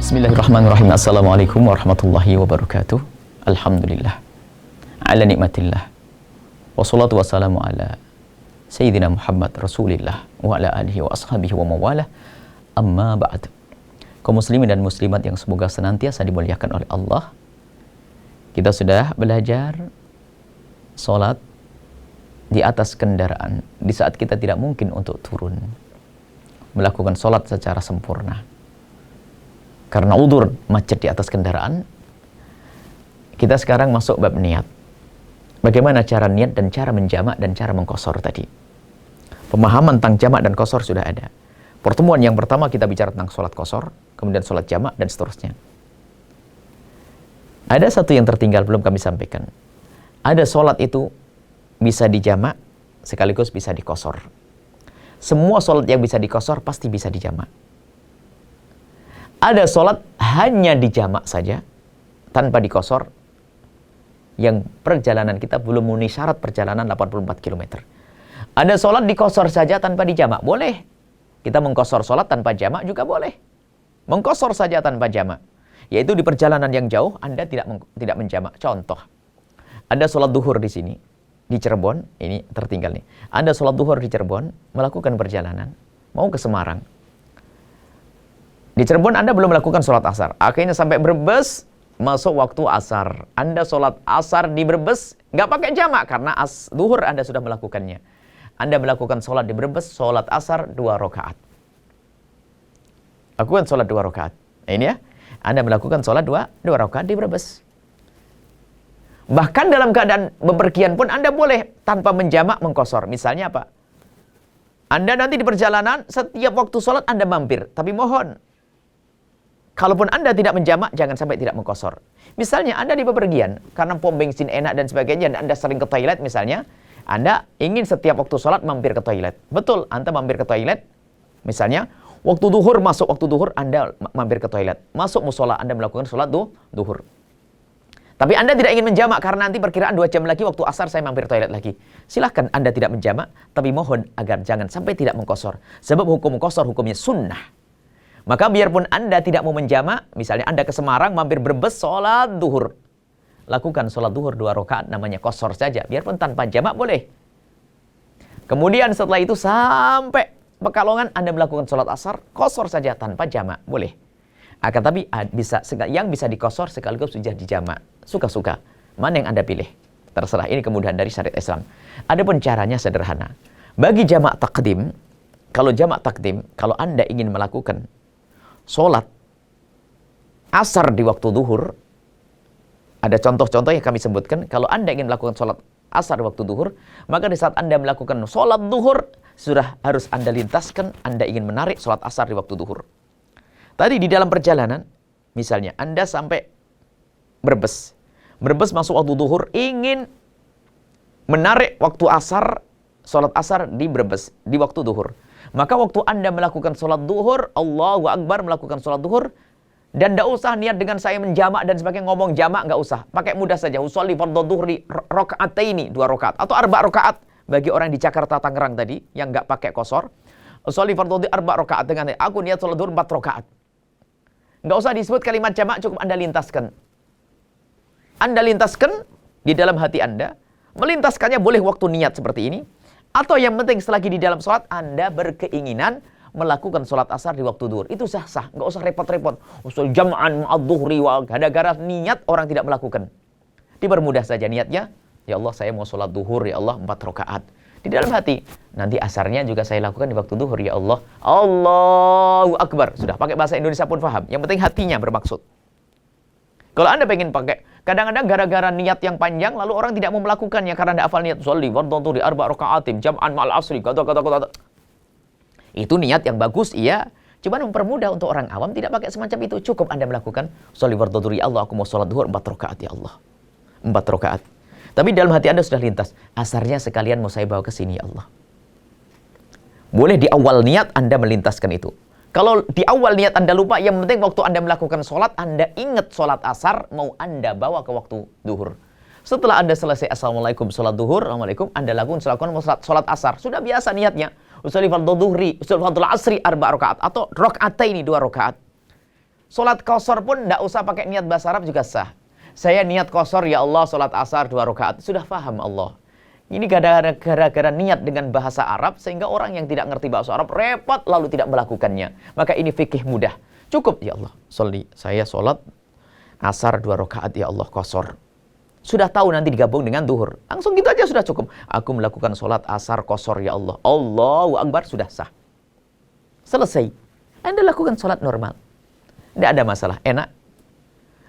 Bismillahirrahmanirrahim. Assalamualaikum warahmatullahi wabarakatuh. Alhamdulillah ala nikmatillah. Wassalatu wassalamu ala Sayyidina Muhammad Rasulillah wa ala alihi wa ashabihi wa mawalah. Amma ba'd. Kaum muslimin dan muslimat yang semoga senantiasa dimuliakan oleh Allah. Kita sudah belajar salat di atas kendaraan di saat kita tidak mungkin untuk turun melakukan salat secara sempurna karena udzur macet di atas kendaraan. Kita sekarang masuk bab niat. Bagaimana cara niat dan cara menjamak dan cara mengqashar tadi. Pemahaman tentang jamak dan qashar sudah ada. Pertemuan yang pertama kita bicara tentang sholat qashar, kemudian sholat jamak dan seterusnya. Ada satu yang tertinggal belum kami sampaikan. Ada sholat itu bisa dijamak sekaligus bisa diqashar. Semua sholat yang bisa diqashar pasti bisa dijamak. Ada sholat hanya dijamak saja tanpa diqashar yang perjalanan kita belum memenuhi syarat perjalanan 84 km. Ada sholat diqashar saja tanpa dijamak, boleh. Kita mengqashar sholat tanpa jamak juga boleh. Mengqashar saja tanpa jamak, yaitu di perjalanan yang jauh Anda tidak menjamak. Contoh, ada sholat duhur di sini, di Cirebon, ini tertinggal nih. Anda sholat duhur di Cirebon, melakukan perjalanan, mau ke Semarang. Di Cirebon Anda belum melakukan sholat asar. Akhirnya sampai Brebes, masuk waktu asar. Anda sholat asar di Brebes, nggak pakai jamak karena duhur Anda sudah melakukannya. Anda melakukan sholat di Brebes, sholat asar 2 rakaat. Lakukan sholat 2 rakaat. Nah, ini ya, Anda melakukan sholat 2 rakaat di Brebes. Bahkan dalam keadaan bepergian pun Anda boleh tanpa menjamak mengqashar. Misalnya apa? Anda nanti di perjalanan, setiap waktu sholat Anda mampir. Tapi mohon, kalaupun Anda tidak menjamak, jangan sampai tidak mengqashar. Misalnya Anda di bepergian, karena pom bensin enak dan sebagainya, dan Anda sering ke toilet misalnya, Anda ingin setiap waktu sholat mampir ke toilet. Betul, Anda mampir ke toilet. Misalnya, waktu duhur, masuk waktu duhur, Anda mampir ke toilet. Masuk musola, Anda melakukan sholat duhur. Tapi Anda tidak ingin menjamak, karena nanti perkiraan 2 jam lagi, waktu asar saya mampir toilet lagi. Silahkan Anda tidak menjamak, tapi mohon agar jangan sampai tidak mengqashar. Sebab hukum mengqashar hukumnya sunnah. Maka biarpun Anda tidak mau menjamak, misalnya Anda ke Semarang, mampir Brebes, sholat duhur. Lakukan sholat duhur 2 rakaat, namanya qashar saja. Biarpun tanpa jamak boleh. Kemudian setelah itu sampai Pekalongan, Anda melakukan sholat asar, qashar saja tanpa jamak, boleh. Akan tapi yang bisa diqashar sekaligus sudah dijamak. Suka-suka. Mana yang Anda pilih? Terserah, ini kemudahan dari syariat Islam. Adapun caranya sederhana. Bagi jamak takdim, kalau Anda ingin melakukan sholat asar di waktu duhur, ada contoh-contoh yang kami sebutkan. Kalau Anda ingin melakukan sholat asar di waktu duhur, maka di saat Anda melakukan sholat duhur, sudah harus Anda lintaskan, Anda ingin menarik sholat asar di waktu duhur. Tadi di dalam perjalanan, misalnya Anda sampai Brebes masuk waktu duhur, ingin menarik waktu asar, sholat asar di Brebes, di waktu duhur. Maka waktu Anda melakukan sholat duhur, Allahu Akbar, melakukan sholat duhur, dan tidak usah niat dengan saya menjamak dan sebagainya, ngomong jamak nggak usah. Pakai mudah saja. Usolli fardhu dhuhri rakaataini, 2 rakaat. Atau 4 rakaat. Bagi orang di Jakarta, Tangerang tadi, yang nggak pakai qashar. Usolli fardhu dhuhri 4 rakaat. Dengan aku niat sholat duhur 4 rakaat. Nggak usah disebut kalimat jamak, cukup Anda lintaskan. Anda lintaskan di dalam hati Anda. Melintaskannya boleh waktu niat seperti ini. Atau yang penting selagi di dalam sholat, Anda berkeinginan melakukan sholat asar di waktu duhur. Itu sah-sah, nggak usah repot-repot. Usul jam'an ma'ad-duhri wa gara-gara niat orang tidak melakukan. Dipermudah saja niatnya. Ya Allah, saya mau sholat duhur, ya Allah 4 rakaat. Di dalam hati, nanti asarnya juga saya lakukan di waktu duhur, ya Allah. Allahu Akbar. Sudah, pakai bahasa Indonesia pun paham. Yang penting hatinya bermaksud. Kalau Anda pengen pakai, kadang-kadang gara-gara niat yang panjang, lalu orang tidak mau melakukannya karena tidak hafal niat. Sholli fardhu dhuhri 4 rakaatin jam'an ma'al asri. Kata. Itu niat yang bagus, iya. Cuma mempermudah untuk orang awam tidak pakai semacam itu. Cukup Anda melakukan sholli fardhu dhuhri, ya Allah, aku mau sholat duhur 4 rakaat, ya Allah. 4 rakaat. Tapi dalam hati Anda sudah lintas. Asarnya sekalian mau saya bawa ke sini, ya Allah. Boleh di awal niat Anda melintaskan itu. Kalau di awal niat Anda lupa, yang penting waktu Anda melakukan sholat, Anda ingat sholat asar, mau Anda bawa ke waktu duhur. Setelah Anda selesai assalamualaikum sholat duhur, assalamualaikum, Anda lakukan sholat asar. Sudah biasa niatnya. Usolli fardhu dhuhri, usolli fardhu asri 4 rakaat atau rakaataini 2 rakaat. Sholat qasar pun tidak usah pakai niat bahasa Arab juga sah. Saya niat qasar, ya Allah, sholat asar 2 rakaat. Sudah paham Allah. Ini gara-gara niat dengan bahasa Arab, sehingga orang yang tidak ngerti bahasa Arab repot lalu tidak melakukannya. Maka ini fikih mudah. Cukup, ya Allah, saya sholat asar 2 rakaat, ya Allah, qasar. Sudah tahu nanti digabung dengan duhur. Langsung gitu aja sudah cukup. Aku melakukan sholat asar qasar, ya Allah. Allahu Akbar, sudah sah. Selesai. Anda lakukan sholat normal. Tidak ada masalah, enak.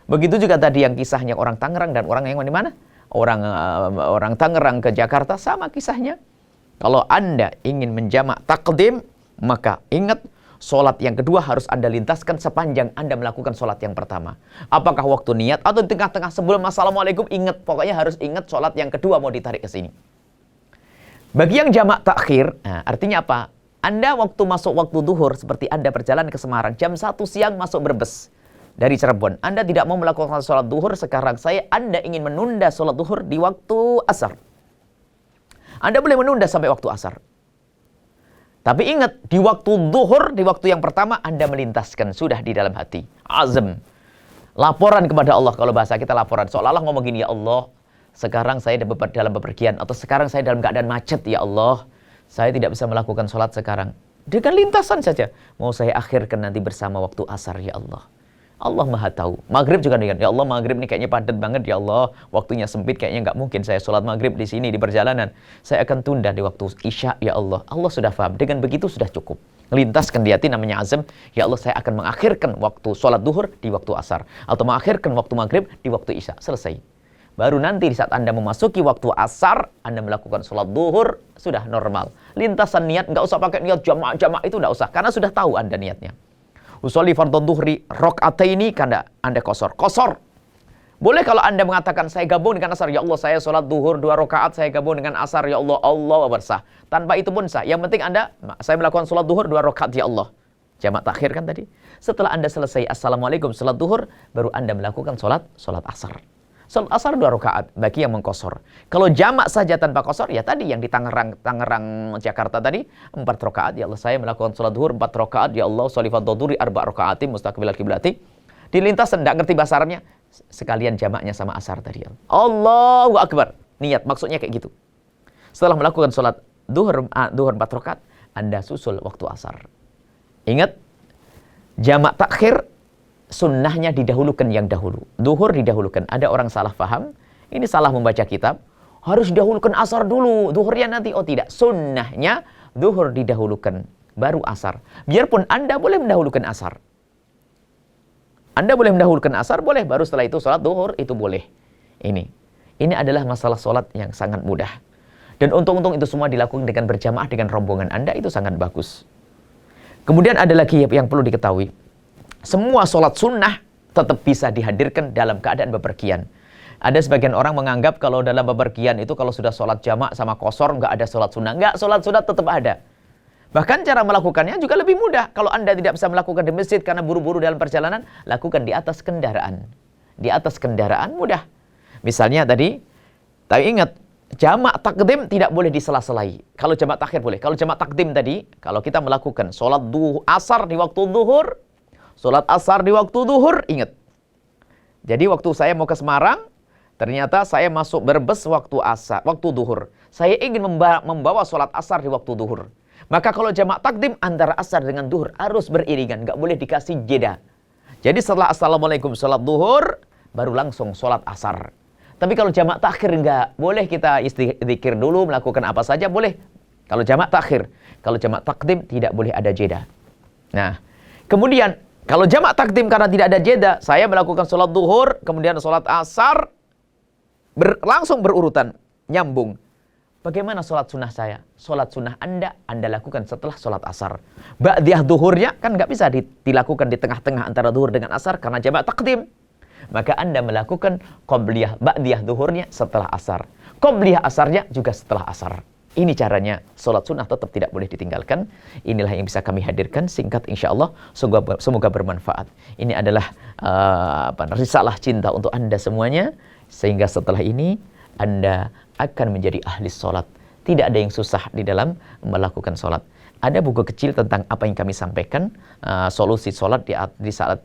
Begitu juga tadi yang kisahnya orang Tangerang dan orang yang di mana? Orang Tangerang ke Jakarta, sama kisahnya. Kalau Anda ingin menjamak takdim, maka ingat, sholat yang kedua harus Anda lintaskan sepanjang Anda melakukan sholat yang pertama. Apakah waktu niat atau di tengah-tengah sebelum Assalamualaikum, ingat. Pokoknya harus ingat sholat yang kedua mau ditarik ke sini. Bagi yang jamak takhir, artinya apa? Anda waktu masuk waktu duhur, seperti Anda berjalan ke Semarang, jam 1 siang masuk Brebes dari Cirebon. Anda tidak mau melakukan sholat duhur sekarang. Anda ingin menunda sholat duhur di waktu asar. Anda boleh menunda sampai waktu asar. Tapi ingat, di waktu duhur, di waktu yang pertama, Anda melintaskan. Sudah di dalam hati. Azam. Laporan kepada Allah. Kalau bahasa kita laporan. Seolah-olah ngomong gini, ya Allah, sekarang saya dalam bepergian. Atau sekarang saya dalam keadaan macet, ya Allah. Saya tidak bisa melakukan sholat sekarang. Dengan lintasan saja. Mau saya akhirkan nanti bersama waktu asar, ya Allah. Allah Maha tahu. Maghrib juga dengan, ya Allah, maghrib ini kayaknya padat banget, ya Allah. Waktunya sempit, kayaknya nggak mungkin saya sholat maghrib di sini, di perjalanan. Saya akan tunda di waktu isya, ya Allah. Allah sudah paham. Dengan begitu sudah cukup. Lintaskan di hati, namanya azam. Ya Allah, saya akan mengakhirkan waktu sholat duhur di waktu asar. Atau mengakhirkan waktu maghrib di waktu isya. Selesai. Baru nanti di saat Anda memasuki waktu asar, Anda melakukan sholat duhur, sudah normal. Lintasan niat, nggak usah pakai niat jamak-jamak, itu nggak usah. Karena sudah tahu Anda niatnya. Usolli fardhu dhuhri raka'ataini, karena Anda qasar. Qasar. Boleh kalau Anda mengatakan saya gabung dengan asar, ya Allah, saya sholat duhur 2 rakaat, saya gabung dengan asar, ya Allah, Allah bersah. Tanpa itu pun sah. Yang penting saya melakukan sholat duhur 2 rakaat, ya Allah. Jamak takhir kan tadi. Setelah Anda selesai Assalamualaikum sholat duhur, baru Anda melakukan sholat asar. Sholat asar 2 rakaat bagi yang mengqasar. Kalau jamak saja tanpa qasar, ya tadi yang di Tangerang Jakarta tadi 4 rakaat, ya Allah, saya melakukan sholat duhur 4 rakaat, ya Allah, sholli fardhu dhuhri 4 rakaatin mustaqbilal kiblati. Di lintas tidak ngerti bahasa Arabnya, sekalian jamaknya sama asar tadi. Allahu Akbar. Niat maksudnya kayak gitu. Setelah melakukan sholat duhur 4 rakaat, Anda susul waktu asar. Ingat, jamak takhir sunnahnya didahulukan yang dahulu. Duhur didahulukan. Ada orang salah paham. Ini salah membaca kitab. Harus didahulukan asar dulu. Duhurnya nanti. Oh tidak. Sunnahnya duhur didahulukan. Baru asar. Biarpun Anda boleh mendahulukan asar. Anda boleh mendahulukan asar. Boleh. Baru setelah itu sholat duhur. Itu boleh. Ini adalah masalah sholat yang sangat mudah. Dan untung-untung itu semua dilakukan dengan berjamaah dengan rombongan Anda. Itu sangat bagus. Kemudian ada lagi yang perlu diketahui. Semua sholat sunnah tetap bisa dihadirkan dalam keadaan bepergian. Ada sebagian orang menganggap kalau dalam bepergian itu kalau sudah sholat jamak sama qasar nggak ada sholat sunnah. Nggak, sholat sunnah tetap ada. Bahkan cara melakukannya juga lebih mudah. Kalau Anda tidak bisa melakukan di masjid karena buru-buru dalam perjalanan, lakukan di atas kendaraan. Di atas kendaraan mudah. Misalnya tadi, tapi ingat, jamak takdim tidak boleh disela-selai. Kalau jamak takhir boleh. Kalau jamak takdim tadi, kalau kita melakukan sholat asar di waktu duhur, sholat asar di waktu duhur, ingat. Jadi waktu saya mau ke Semarang, ternyata saya masuk Brebes waktu asar, waktu duhur. Saya ingin membawa sholat asar di waktu duhur. Maka kalau jamak takdim antara asar dengan duhur harus beriringan, nggak boleh dikasih jeda. Jadi setelah Assalamualaikum sholat duhur, baru langsung sholat asar. Tapi kalau jamak takhir nggak, boleh kita zikir dulu, melakukan apa saja, boleh. Kalau jamak takhir. Kalau jamak takdim tidak boleh ada jeda. Nah, kemudian kalau jamak takdim karena tidak ada jeda, saya melakukan sholat duhur, kemudian sholat asar, langsung berurutan, nyambung. Bagaimana sholat sunnah saya? Sholat sunnah Anda lakukan setelah sholat asar. Ba'diyah duhurnya kan nggak bisa dilakukan di tengah-tengah antara duhur dengan asar karena jamak takdim. Maka Anda melakukan qobliyah, ba'diyah duhurnya setelah asar. Qobliyah asarnya juga setelah asar. Ini caranya, sholat sunnah tetap tidak boleh ditinggalkan. Inilah yang bisa kami hadirkan, singkat insya Allah. Semoga bermanfaat. Ini adalah risalah cinta untuk Anda semuanya. Sehingga setelah ini, Anda akan menjadi ahli sholat Tidak ada yang susah di dalam melakukan sholat. Ada buku kecil tentang apa yang kami sampaikan, solusi sholat di saat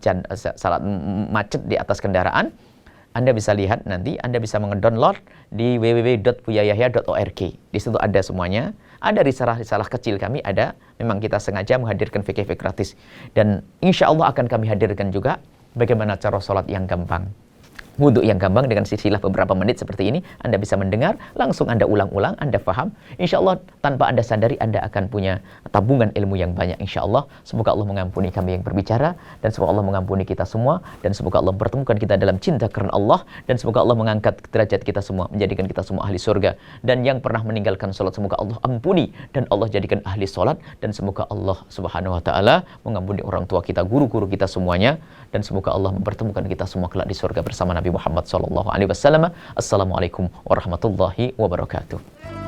macet di atas kendaraan. Anda bisa lihat nanti, Anda bisa mengedownload di www.buyayahya.org. Di situ ada semuanya. Ada risalah-risalah kecil kami, ada. Memang kita sengaja menghadirkan fikih-fikih gratis. Dan insya Allah akan kami hadirkan juga bagaimana cara sholat yang gampang. Wudhu yang gampang dengan silsilah beberapa menit seperti ini. Anda bisa mendengar, langsung Anda ulang-ulang, Anda paham. Insya Allah tanpa Anda sadari, Anda akan punya tabungan ilmu yang banyak. Insya Allah, semoga Allah mengampuni kami yang berbicara, dan semoga Allah mengampuni kita semua, dan semoga Allah mempertemukan kita dalam cinta karena Allah, dan semoga Allah mengangkat derajat kita semua, menjadikan kita semua ahli surga. Dan yang pernah meninggalkan sholat, semoga Allah ampuni, dan Allah jadikan ahli sholat, dan semoga Allah subhanahu wa ta'ala mengampuni orang tua kita, guru-guru kita semuanya, dan semoga Allah mempertemukan kita semua kelak di surga bersama Nabi Muhammad SAW. Assalamualaikum warahmatullahi wabarakatuh.